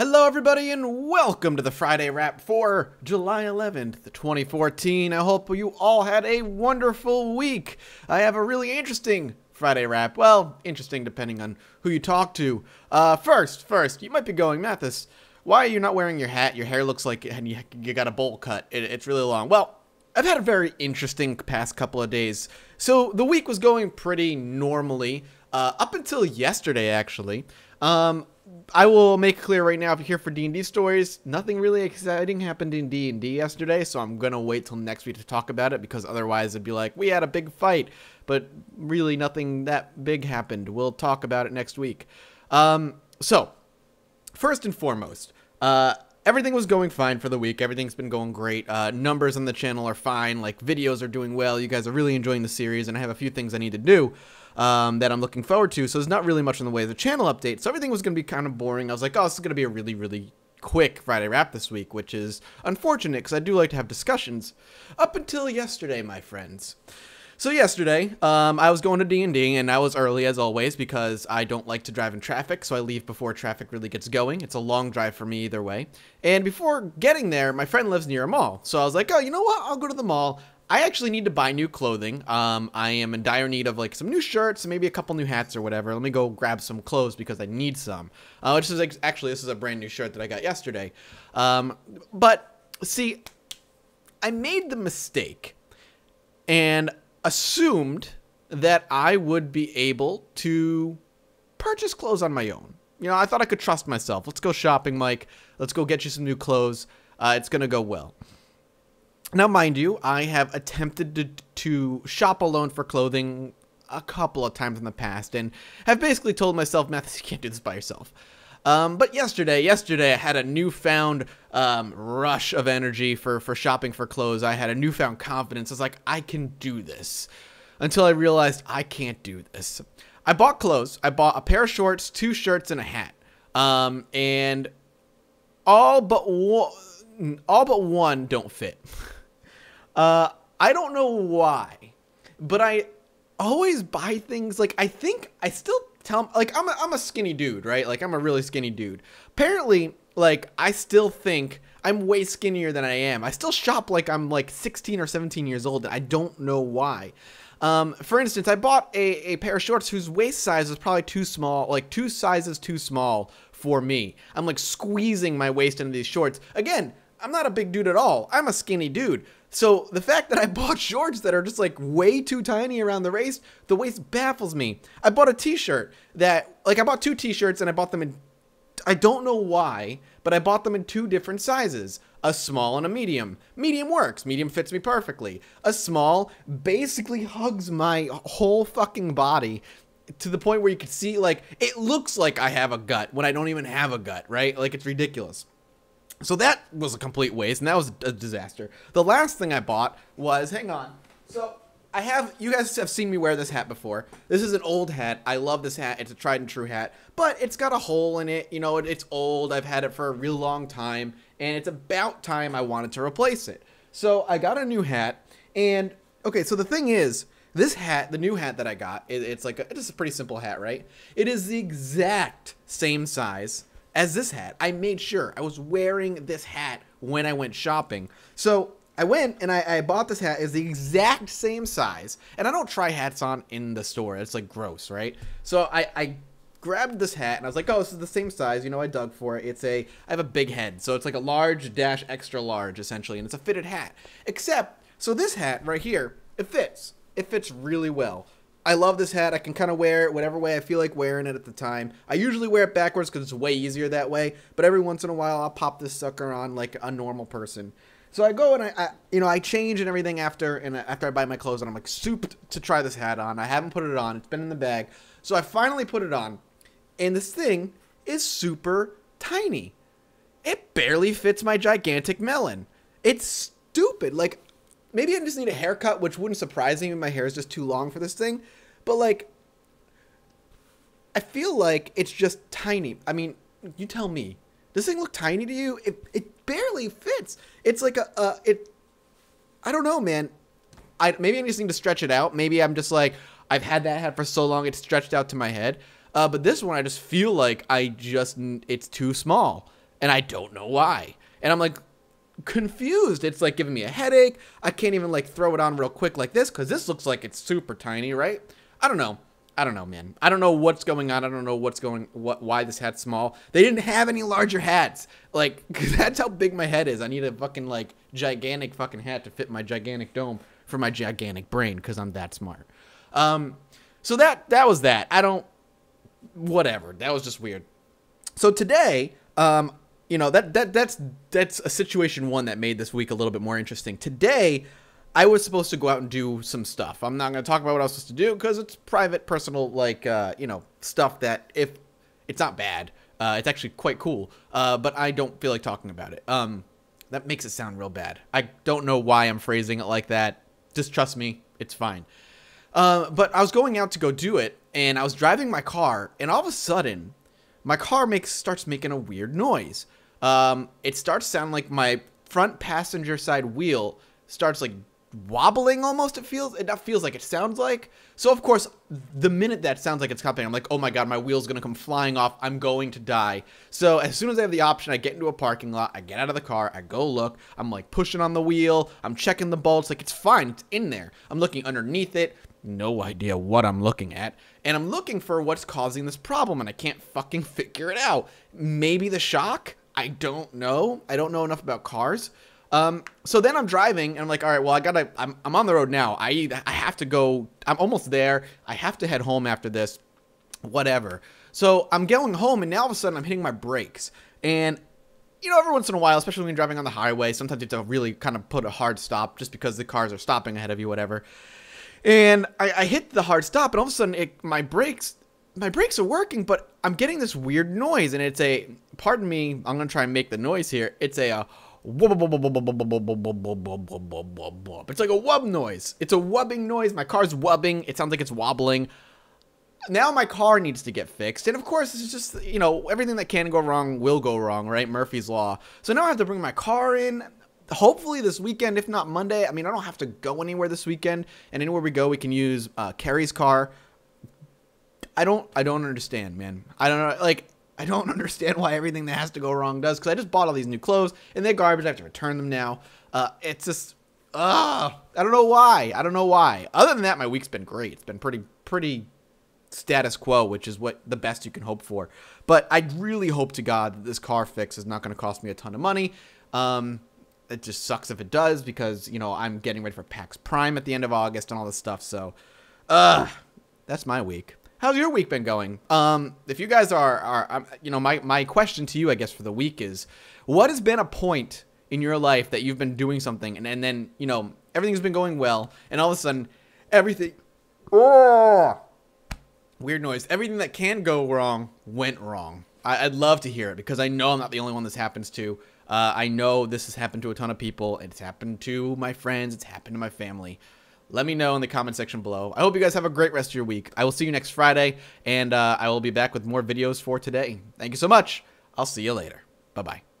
Hello everybody and welcome to the Friday Wrap for July 11th, 2014. I hope you all had a wonderful week. I have a really interesting Friday Wrap. Well, interesting depending on who you talk to. First, you might be going, Mathis, why are you not wearing your hat? Your hair looks like you got a bowl cut. It's really long. Well, I've had a very interesting past couple of days. So the week was going pretty normally, up until yesterday actually. I will make it clear right now, if you're here for D&D stories, nothing really exciting happened in D&D yesterday, so I'm going to wait till next week to talk about it, because otherwise it'd be like, we had a big fight, but really nothing that big happened. We'll talk about it next week. So, first and foremost, everything was going fine for the week. Everything's been going great. Numbers on the channel are fine. Like, videos are doing well. You guys are really enjoying the series, and I have a few things I need to do that I'm looking forward to. So there's not really much in the way of the channel update. So everything was going to be kind of boring. I was like, oh, this is going to be a really, really quick Friday Wrap this week, which is unfortunate because I do like to have discussions. Up until yesterday, my friends. So yesterday, I was going to D&D, and I was early as always because I don't like to drive in traffic, so I leave before traffic really gets going. It's a long drive for me either way. And before getting there, my friend lives near a mall. So I was like, oh, you know what? I'll go to the mall. I actually need to buy new clothing. I am in dire need of like some new shirts and maybe a couple new hats or whatever. Let me go grab some clothes because I need some. Which is actually, this is a brand new shirt that I got yesterday. But see, I made the mistake and assumed that I would be able to purchase clothes on my own. You know, I thought I could trust myself. Let's go shopping, Mike. Let's go get you some new clothes. It's going to go well. Now, mind you, I have attempted to shop alone for clothing a couple of times in the past and have basically told myself, Mathis, you can't do this by yourself. But yesterday I had a newfound rush of energy for shopping for clothes. I had a newfound confidence. I was like, I can do this. Until I realized I can't do this. I bought clothes. I bought a pair of shorts, 2 shirts, and a hat. And all but one don't fit. I don't know why, but I always buy things, like, I still tell, like, I'm a skinny dude, right? Like, I'm a really skinny dude. Apparently, like, I still think I'm way skinnier than I am. I still shop like I'm, like, 16 or 17 years old, and I don't know why. For instance, I bought a pair of shorts whose waist size was probably too small, like 2 sizes too small for me. I'm, like, squeezing my waist into these shorts. Again, I'm not a big dude at all. I'm a skinny dude. So the fact that I bought shorts that are just like way too tiny around the waist baffles me. I bought a t-shirt that, like, I bought 2 t-shirts and I bought them in, I don't know why, but I bought them in 2 different sizes. A small and a medium. Medium works. Medium fits me perfectly. A small basically hugs my whole fucking body to the point where you can see, like, it looks like I have a gut when I don't even have a gut, right? Like, it's ridiculous. So that was a complete waste, and that was a disaster. The last thing I bought was, hang on. So you guys have seen me wear this hat before. This is an old hat. I love this hat. It's a tried and true hat, but it's got a hole in it. You know, it's old. I've had it for a real long time, and it's about time I wanted to replace it. So I got a new hat, and okay, so the thing is, this hat, the new hat that I got, it's a pretty simple hat, right? It is the exact same size as this hat. I made sure I was wearing this hat when I went shopping. So I went and I bought this hat. It's the exact same size. And I don't try hats on in the store. It's like gross, right? So I grabbed this hat and I was like, oh, this is the same size. You know, I dug for it. I have a big head. So it's like a large dash extra large essentially. And it's a fitted hat. Except, so this hat right here, it fits. It fits really well. I love this hat. I can kind of wear it whatever way I feel like wearing it at the time. I usually wear it backwards because it's way easier that way. But every once in a while, I'll pop this sucker on like a normal person. So I go and I change and everything after I buy my clothes, and I'm like souped to try this hat on. I haven't put it on. It's been in the bag. So I finally put it on, and this thing is super tiny. It barely fits my gigantic melon. It's stupid. Like, maybe I just need a haircut, which wouldn't surprise me. My hair is just too long for this thing. But, like, I feel like it's just tiny. I mean, you tell me. Does this thing look tiny to you? It barely fits. It's like I don't know, man. Maybe I just need to stretch it out. Maybe I'm just like, I've had that hat for so long, it's stretched out to my head. But this one, I just feel like it's too small. and I don't know why. And I'm like confused. It's like giving me a headache. I can't even like throw it on real quick like this because this looks like it's super tiny, right? I don't know. I don't know, man. I don't know what's going on. I don't know why this hat's small. They didn't have any larger hats. Like, that's how big my head is. I need a fucking, like, gigantic fucking hat to fit my gigantic dome for my gigantic brain because I'm that smart. So that was that. Whatever. That was just weird. So today, you know, that's a situation one that made this week a little bit more interesting. Today, I was supposed to go out and do some stuff. I'm not going to talk about what I was supposed to do because it's private, personal, like, you know, stuff that if it's not bad, it's actually quite cool. But I don't feel like talking about it. That makes it sound real bad. I don't know why I'm phrasing it like that. Just trust me. It's fine. But I was going out to go do it and I was driving my car and all of a sudden my car starts making a weird noise. It starts sounding like my front passenger side wheel starts like wobbling almost. It feels like it sounds like. So of course the minute that sounds like it's happening, I'm like, oh my god, my wheel's gonna come flying off. I'm going to die. So as soon as I have the option, I get into a parking lot, I get out of the car, I go look, I'm like pushing on the wheel, I'm checking the bolts, like it's fine, it's in there. I'm looking underneath it, no idea what I'm looking at, and I'm looking for what's causing this problem and I can't fucking figure it out. Maybe the shock? I don't know. I don't know enough about cars. So then I'm driving and I'm like, all right, well, I'm on the road now. I have to go. I'm almost there. I have to head home after this, whatever. So I'm going home and now all of a sudden I'm hitting my brakes. And, you know, every once in a while, especially when you're driving on the highway, sometimes you have to really kind of put a hard stop just because the cars are stopping ahead of you, whatever. And I hit the hard stop and all of a sudden my brakes are working, but I'm getting this weird noise and it's pardon me, I'm going to try and make the noise here. It's a it's like a wub noise. It's a wubbing noise. My car's wubbing. It sounds like it's wobbling. Now my car needs to get fixed. And of course, it's just, you know, everything that can go wrong will go wrong, right? Murphy's Law. So now I have to bring my car in. Hopefully this weekend, if not Monday. I mean, I don't have to go anywhere this weekend. And anywhere we go, we can use Carrie's car. I don't understand, man. I don't know. Like, I don't understand why everything that has to go wrong does, because I just bought all these new clothes, and they're garbage. I have to return them now. It's just, I don't know why. I don't know why. Other than that, my week's been great. It's been pretty status quo, which is what the best you can hope for. But I really hope to God that this car fix is not going to cost me a ton of money. It just sucks if it does, because, you know, I'm getting ready for PAX Prime at the end of August and all this stuff. So, that's my week. How's your week been going? If you guys are you know, my question to you, I guess, for the week is, what has been a point in your life that you've been doing something and then, you know, everything's been going well and all of a sudden everything, weird noise, everything that can go wrong went wrong. I'd love to hear it because I know I'm not the only one this happens to. I know this has happened to a ton of people. It's happened to my friends. It's happened to my family. Let me know in the comment section below. I hope you guys have a great rest of your week. I will see you next Friday, and I will be back with more videos for today. Thank you so much. I'll see you later. Bye-bye.